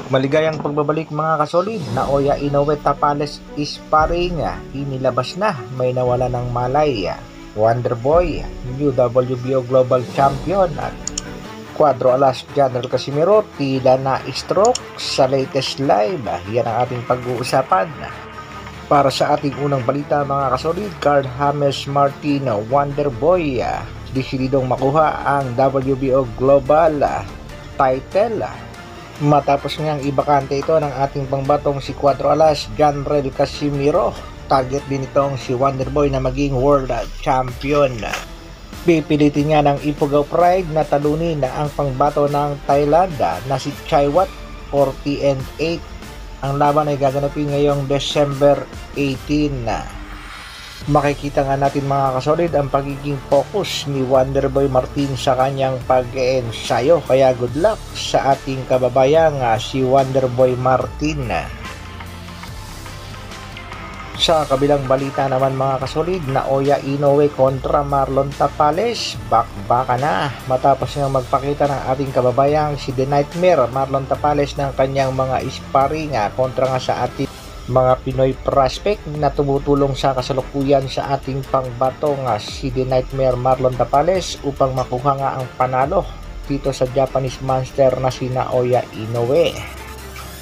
Maligayang pagbabalik mga kasolid. Naoya Inoue Tapales sparring, inilabas na, may nawala ng malay. Wonderboy, new WBO Global Champion at Cuadro Alas General Casimiro tila na stroke sa latest live. Yan ang ating pag-uusapan. Para sa ating unang balita mga kasolid, Carl James Martin Wonderboy desididong makuha ang WBO Global title matapos ngang ibakante ito ng ating pangbatong si Cuadro Alas General Casimiro. Target din itong si Wonderboy na maging World Champion. Pipilitin nga ng Ifugao Pride na talunin na ang pangbato ng Thailand na si Chaiwat 40-8. Ang laban ay gaganapin ngayong December 18. Makikita nga natin mga kasolid ang pagiging focus ni Wonderboy Martin sa kanyang pag-ensayo. Kaya good luck sa ating kababayang si Wonderboy Martin. Sa kabilang balita naman mga kasolid, Naoya Inoue kontra Marlon Tapales. Bakbaka na matapos nga magpakita ng ating kababayang si The Nightmare Marlon Tapales ng kanyang mga sparring kontra nga sa ating mga Pinoy prospect na tumutulong sa kasalukuyan sa ating pangbato nga si The Nightmare Marlon Tapales upang makuha nga ang panalo dito sa Japanese monster na si Naoya Inoue.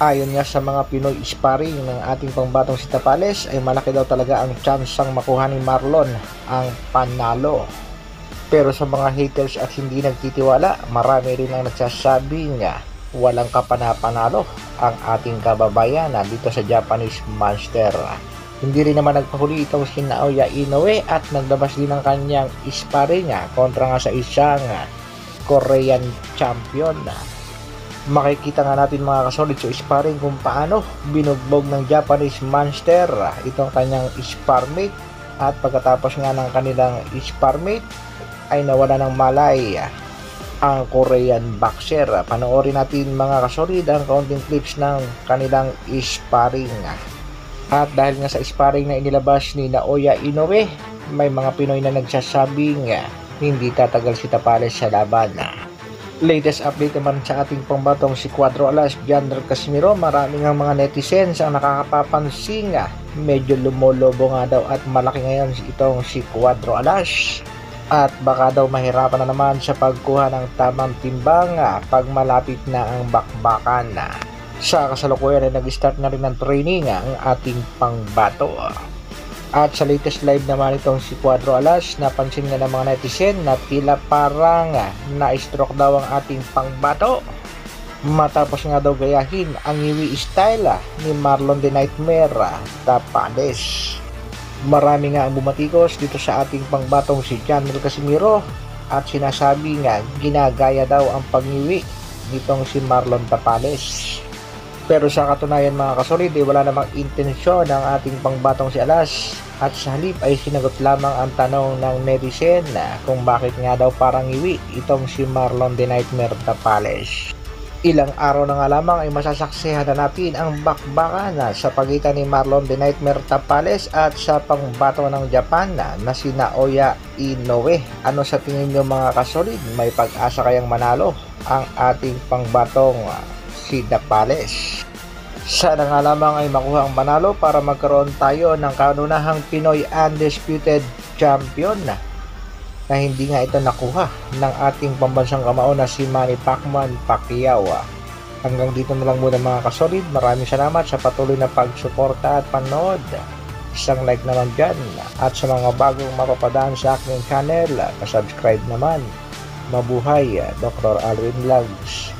Ayon nga sa mga Pinoy sparring ng ating pangbatong si Tapales ay malaki daw talaga ang tsansang makuha ni Marlon ang panalo. Pero sa mga haters at hindi nagtitiwala, marami rin ang nagsasabing walang kapanapanalo ang ating kababayan dito sa Japanese monster. Hindi rin naman nagpahuli itong si Naoya Inoue at naglabas din ng kanyang sparring kontra nga sa isang Korean champion. Makikita nga natin mga kasolid sa sparring kung paano binugbog ng Japanese monster itong kanyang sparmate at pagkatapos nga ng kanilang sparmate ay nawala ng malay ang Korean boxer. Panoorin natin mga kasolid ang kaunting clips ng kanilang sparring. At dahil nga sa sparring na inilabas ni Naoya Inoue, may mga Pinoy na nagsasabing hindi tatagal si Tapales sa laban. Latest update naman sa ating pangbatong si Cuadro Alas General Casimiro, maraming ang mga netizens ang nakakapapansin medyo lumolobo nga daw at malaki ngayon itong si Cuadro Alas at baka daw mahirapan na naman sa pagkuha ng tamang timbang pag malapit na ang bakbakan. Sa kasalukuyan ay nag-start na rin ng training ang ating pangbato. At sa latest live naman itong si Cuadro Alas, napansin nga ng mga netizen na tila parang na-stroke daw ang ating pangbato matapos nga daw gayahin ang iwi style ni Marlon The Nightmare Tapales. Marami nga ang bumatikos dito sa ating pangbatong si General Casimiro at sinasabi nga ginagaya daw ang pagniwi nitong si Marlon Tapales. Pero sa katunayan mga kasolid, wala namang intensyon ng ating pangbatong si Alas at sa halip ay sinagot lamang ang tanong ng netizen kung bakit nga daw parang iwi itong si Marlon The Nightmare Tapales. Ilang araw na nga lamang ay masasaksihan na natin ang bakbakan sa pagitan ni Marlon The Nightmare Tapales at sa pangbato ng Japan na si Naoya Inoue. Ano sa tingin nyo mga kasolid? May pag-asa kayang manalo ang ating pangbatong si Tapales? Sana nga lamang ay makuha ang manalo para magkaroon tayo ng kaunahang Pinoy Undisputed Champion na hindi nga ito nakuha ng ating pambansang kamao na si Manny Pacquiao. Hanggang dito na lang muna mga kasolid. Maraming salamat sa patuloy na pagsuporta at panood. Isang like naman dyan at sa mga bagong mapapadaan sa aking channel, pasubscribe naman. Mabuhay, Dr. Alwin Vlogs.